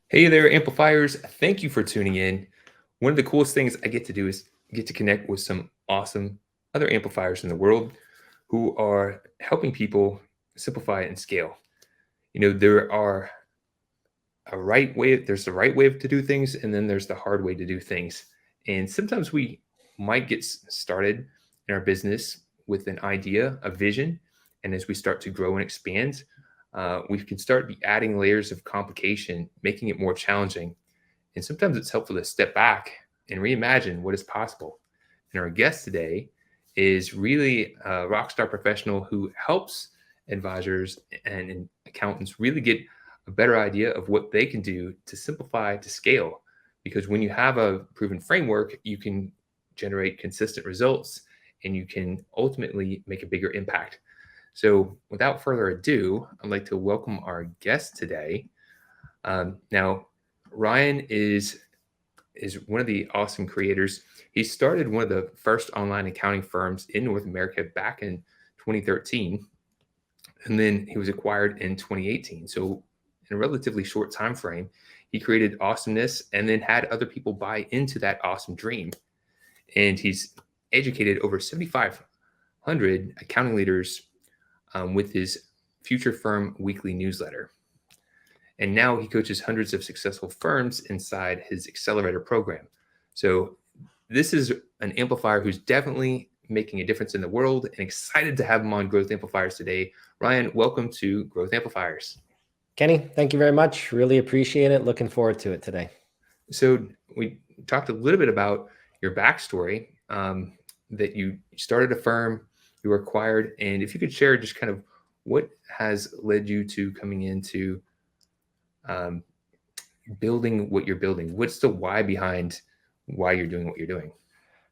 Hey there, amplifiers. Thank you for tuning in. One of the coolest things I get to do is get to connect with some awesome other amplifiers in the world who are helping people simplify and scale. There are there's the right way to do things, and then there's the hard way to do things. And sometimes we might get started in our business with an idea, a vision, and as we start to grow and expand, we can start be adding layers of complication, making it more challenging. And sometimes it's helpful to step back and reimagine what is possible. And our guest today is really a rock star professional who helps advisors and accountants really get a better idea of what they can do to simplify, to scale. Because when you have a proven framework, you can generate consistent results and you can ultimately make a bigger impact. So without further ado, I'd like to welcome our guest today. Now, Ryan is one of the awesome creators. He started one of the first online accounting firms in North America back in 2013, and then he was acquired in 2018. So in a relatively short time frame, he created awesomeness and then had other people buy into that awesome dream. And he's educated over 7,500 accounting leaders with his Future Firm weekly newsletter. And now he coaches hundreds of successful firms inside his Accelerator program. So this is an amplifier who's definitely making a difference in the world, and excited to have him on Growth Amplifiers today. Ryan, welcome to Growth Amplifiers. Kenny, thank you very much. Really appreciate it. Looking forward to it today. So we talked a little bit about your backstory, that you started a firm, you were acquired, and if you could share just kind of what has led you to coming into building what you're building. What's the why behind why you're doing what you're doing?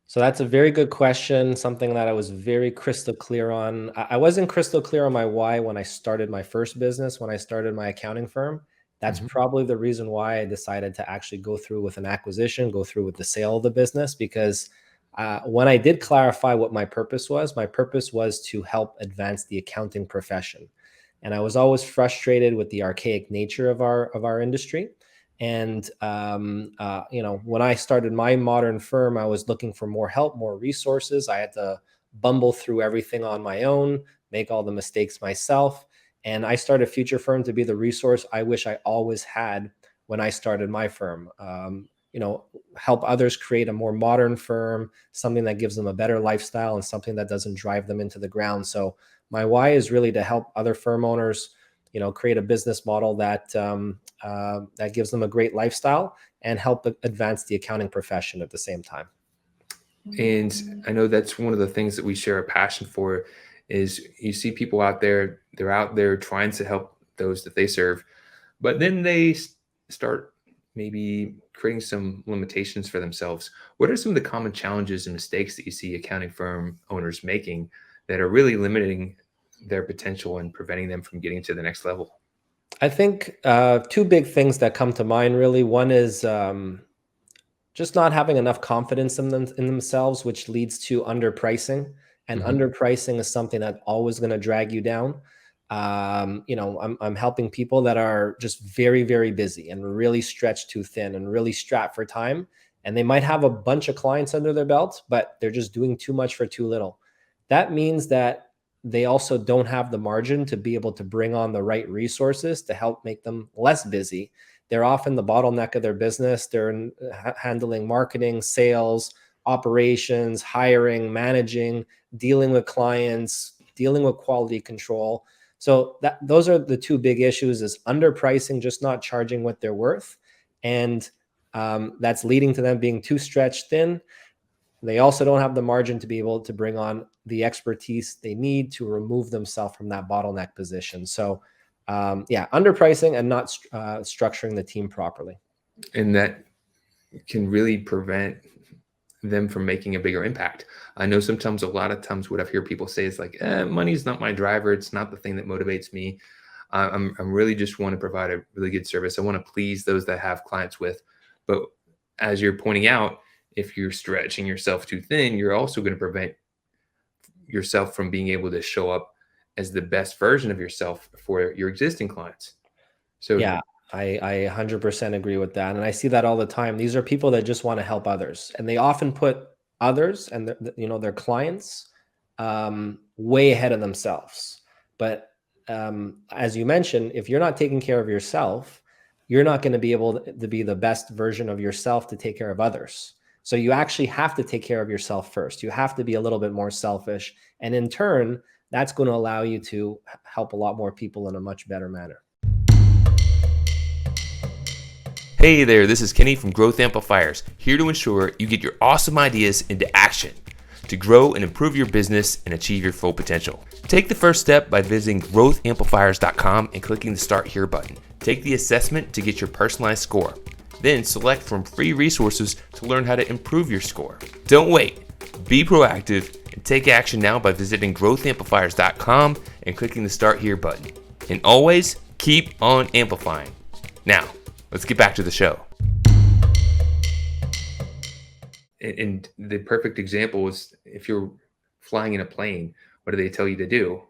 So that's a very good question, something that I was very crystal clear on. I wasn't crystal clear on my why when I started my first business, when I started my accounting firm. That's probably the reason why I decided to actually go through with an acquisition, go through with the sale of the business, because when I did clarify what my purpose was to help advance the accounting profession. And I was always frustrated with the archaic nature of our industry. And when I started my modern firm, I was looking for more help, more resources. I had to bumble through everything on my own, make all the mistakes myself. And I started Future Firm to be the resource I wish I always had when I started my firm. Help others create a more modern firm, something that gives them a better lifestyle and something that doesn't drive them into the ground. So my why is really to help other firm owners, create a business model that that gives them a great lifestyle and help advance the accounting profession at the same time. And I know that's one of the things that we share a passion for is you see people out there, they're out there trying to help those that they serve, but then they start maybe creating some limitations for themselves. What are some of the common challenges and mistakes that you see accounting firm owners making that are really limiting their potential and preventing them from getting to the next level? I think two big things that come to mind really. One is just not having enough confidence in themselves, which leads to underpricing. And underpricing is something that's always going to drag you down. I'm helping people that are just very, very busy and really stretched too thin and really strapped for time. And they might have a bunch of clients under their belt, but they're just doing too much for too little. That means that they also don't have the margin to be able to bring on the right resources to help make them less busy. They're often the bottleneck of their business. They're handling marketing, sales, operations, hiring, managing, dealing with clients, dealing with quality control. So those are the two big issues: is underpricing, just not charging what they're worth. And that's leading to them being too stretched thin. They also don't have the margin to be able to bring on the expertise they need to remove themselves from that bottleneck position. So underpricing and not structuring the team properly. And that can really prevent them from making a bigger impact. I know sometimes, a lot of times, what I've heard people say is like, money's not my driver. It's not the thing that motivates me. I'm really just want to provide a really good service. I want to please those that I have clients with. But as you're pointing out, if you're stretching yourself too thin, you're also going to prevent yourself from being able to show up as the best version of yourself for your existing clients. So Yeah, I 100% agree with that. And I see that all the time. These are people that just want to help others. And they often put others and their clients way ahead of themselves. But as you mentioned, if you're not taking care of yourself, you're not going to be able to be the best version of yourself to take care of others. So you actually have to take care of yourself first. You have to be a little bit more selfish. And in turn, that's going to allow you to help a lot more people in a much better manner. hey there, this is Kenny from Growth Amplifiers, here to ensure you get your awesome ideas into action to grow and improve your business and achieve your full potential. Take the first step by visiting growthamplifiers.com and clicking the Start Here button. Take the assessment to get your personalized score. Then select from free resources to learn how to improve your score. Don't wait. Be proactive and take action now by visiting growthamplifiers.com and clicking the Start Here button. And always keep on amplifying. Now, let's get back to the show. And the perfect example is if you're flying in a plane, what do they tell you to do?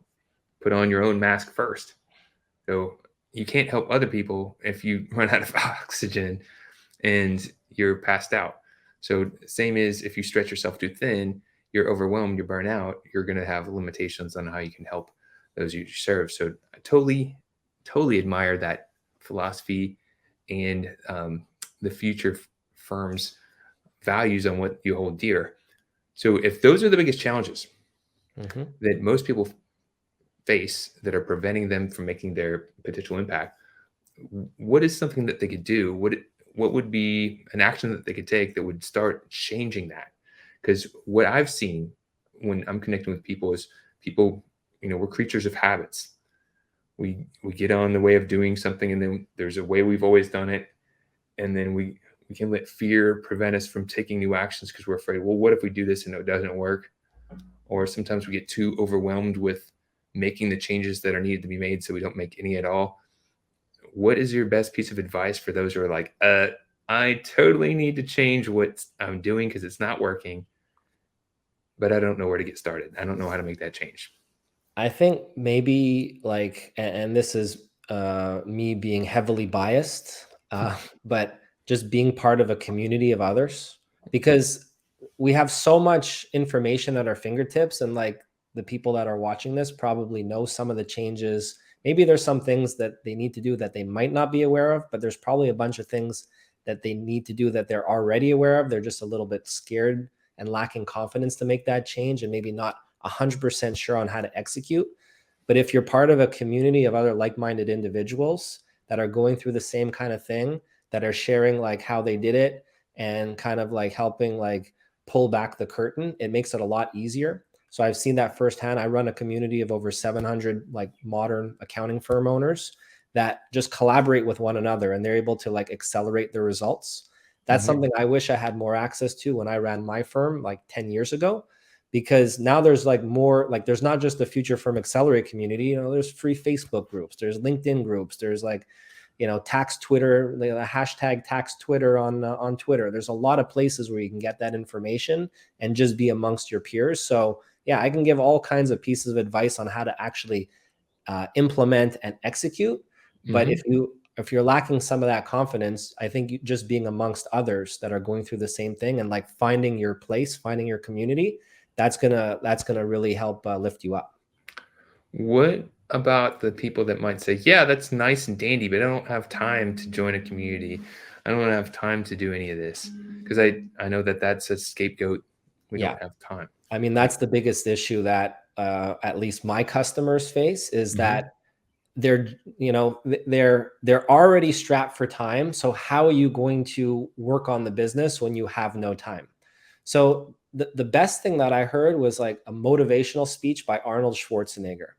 Put on your own mask first. So you can't help other people if you run out of oxygen and you're passed out. So same as if you stretch yourself too thin, you're overwhelmed, you burn out, you're going to have limitations on how you can help those you serve. So I totally admire that philosophy and the future firm's values on what you hold dear. So if those are the biggest challenges that most people face that are preventing them from making their potential impact, what is something that they could do? What would be an action that they could take that would start changing that? Because what I've seen when I'm connecting with people is people, we're creatures of habits. We get on the way of doing something, and then there's a way we've always done it. And then we can let fear prevent us from taking new actions because we're afraid, well, what if we do this and it doesn't work? Or sometimes we get too overwhelmed with making the changes that are needed to be made, so we don't make any at all. What is your best piece of advice for those who are like, I totally need to change what I'm doing because it's not working, but I don't know where to get started. I don't know how to make that change. I think maybe and this is me being heavily biased, but just being part of a community of others, because we have so much information at our fingertips, and the people that are watching this probably know some of the changes. Maybe there's some things that they need to do that they might not be aware of, but there's probably a bunch of things that they need to do that they're already aware of. They're just a little bit scared and lacking confidence to make that change, and maybe not 100% sure on how to execute. But if you're part of a community of other like-minded individuals that are going through the same kind of thing, that are sharing how they did it and kind of helping pull back the curtain, it makes it a lot easier. So I've seen that firsthand. I run a community of over 700 modern accounting firm owners that just collaborate with one another, and they're able to accelerate the results. That's something I wish I had more access to when I ran my firm 10 years ago, because now there's more, there's not just the Future Firm Accelerate community. There's free Facebook groups, there's LinkedIn groups, there's tax Twitter, the hashtag tax Twitter on Twitter. There's a lot of places where you can get that information and just be amongst your peers. So yeah, I can give all kinds of pieces of advice on how to actually implement and execute. But if you're lacking some of that confidence, I think just being amongst others that are going through the same thing and finding your place, finding your community, that's gonna really help lift you up. What about the people that might say, yeah, that's nice and dandy, but I don't have time to join a community. I don't have time to do any of this, because I know that that's a scapegoat. We don't have time. I mean, that's the biggest issue that at least my customers face, is that they're already strapped for time. So how are you going to work on the business when you have no time? So the best thing that I heard was a motivational speech by Arnold Schwarzenegger,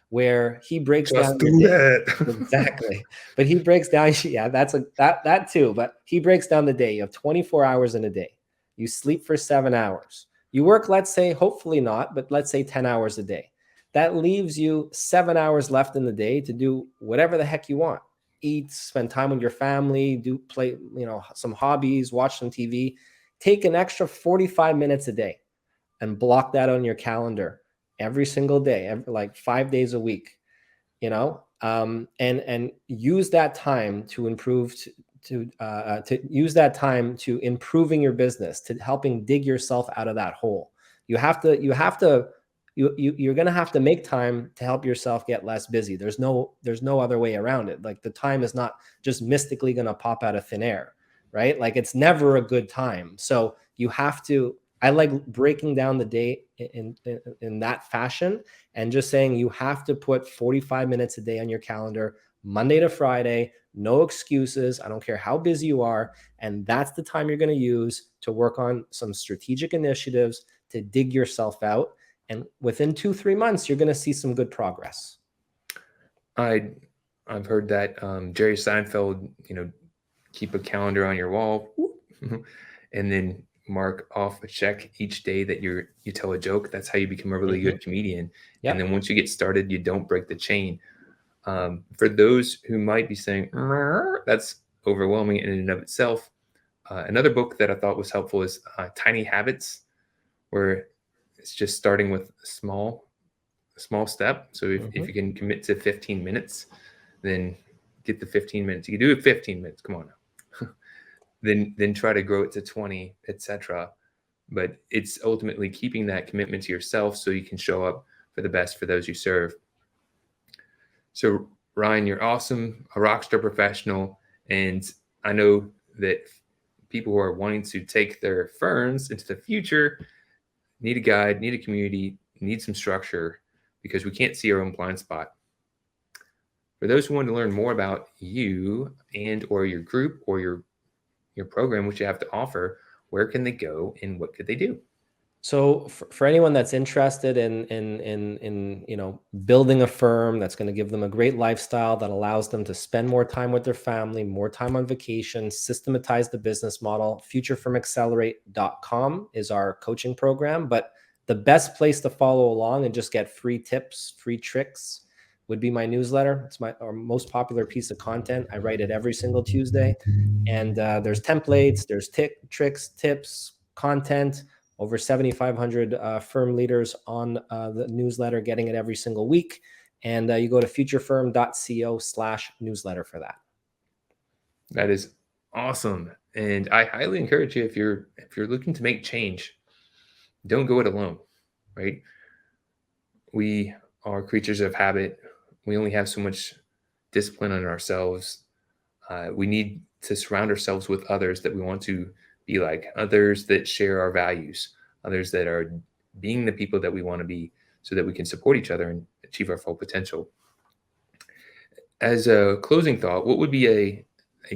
where he breaks down the day. Exactly. But he breaks down, that too, but he breaks down the day. You have 24 hours in a day. You sleep for 7 hours. You work, let's say, hopefully not, but let's say 10 hours a day. That leaves you 7 hours left in the day to do whatever the heck you want. Eat, spend time with your family, play, some hobbies, watch some TV. Take an extra 45 minutes a day and block that on your calendar every single day, like 5 days a week, and use that time to improve to use that time to improving your business, to helping dig yourself out of that hole. You're going to have to make time to help yourself get less busy. There's no other way around it. Like, the time is not just mystically going to pop out of thin air, right? Like, it's never a good time. So you have to, I like breaking down the day in that fashion, and just saying you have to put 45 minutes a day on your calendar, Monday to Friday, no excuses. I don't care how busy you are. And that's the time you're going to use to work on some strategic initiatives to dig yourself out. And within 2-3 months, you're going to see some good progress. I've heard that Jerry Seinfeld, keep a calendar on your wall, and then mark off a check each day that you tell a joke. That's how you become a really good comedian. Yep. And then once you get started, you don't break the chain. For those who might be saying, that's overwhelming in and of itself, another book that I thought was helpful is Tiny Habits, where it's just starting with a small step. So if you can commit to 15 minutes, then get the 15 minutes. You can do it 15 minutes. Come on now. then try to grow it to 20, etc. But it's ultimately keeping that commitment to yourself so you can show up for the best for those you serve. So Ryan, you're awesome, a rockstar professional. And I know that people who are wanting to take their firms into the future need a guide, need a community, need some structure, because we can't see our own blind spot. For those who want to learn more about you and or your group or your program, which you have to offer, where can they go and what could they do? So for anyone that's interested in building a firm that's going to give them a great lifestyle, that allows them to spend more time with their family, more time on vacation, systematize the business model, futurefirmaccelerate.com is our coaching program. But the best place to follow along and just get free tips, free tricks, would be my newsletter. It's our most popular piece of content. I write it every single Tuesday, and there's templates, there's tricks, tips, content. Over 7,500 firm leaders on the newsletter, getting it every single week. And you go to futurefirm.co/newsletter for that. That is awesome. And I highly encourage you, if you're looking to make change, don't go it alone, right? We are creatures of habit. We only have so much discipline on ourselves. We need to surround ourselves with others that we want to be like, others that share our values, others that are being the people that we want to be, so that we can support each other and achieve our full potential. As a closing thought, what would be a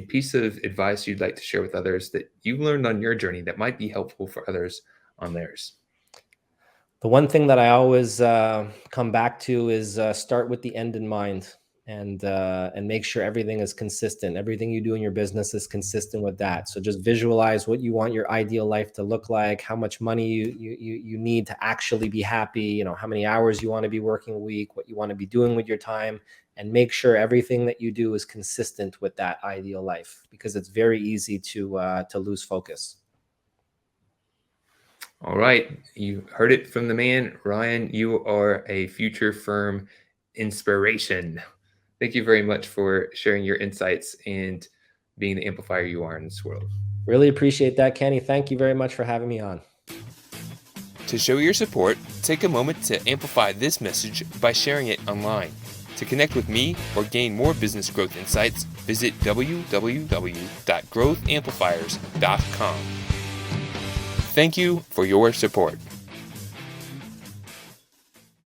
piece of advice you'd like to share with others that you learned on your journey that might be helpful for others on theirs? The one thing that I always come back to is start with the end in mind, and make sure everything is consistent. Everything you do in your business is consistent with that. So just visualize what you want your ideal life to look like, how much money you need to actually be happy, how many hours you want to be working a week, what you want to be doing with your time, and make sure everything that you do is consistent with that ideal life, because it's very easy to lose focus. All right. You heard it from the man. Ryan, you are a future firm inspiration. Thank you very much for sharing your insights and being the amplifier you are in this world. Really appreciate that, Kenny. Thank you very much for having me on. To show your support, take a moment to amplify this message by sharing it online. To connect with me or gain more business growth insights, visit www.growthamplifiers.com. Thank you for your support.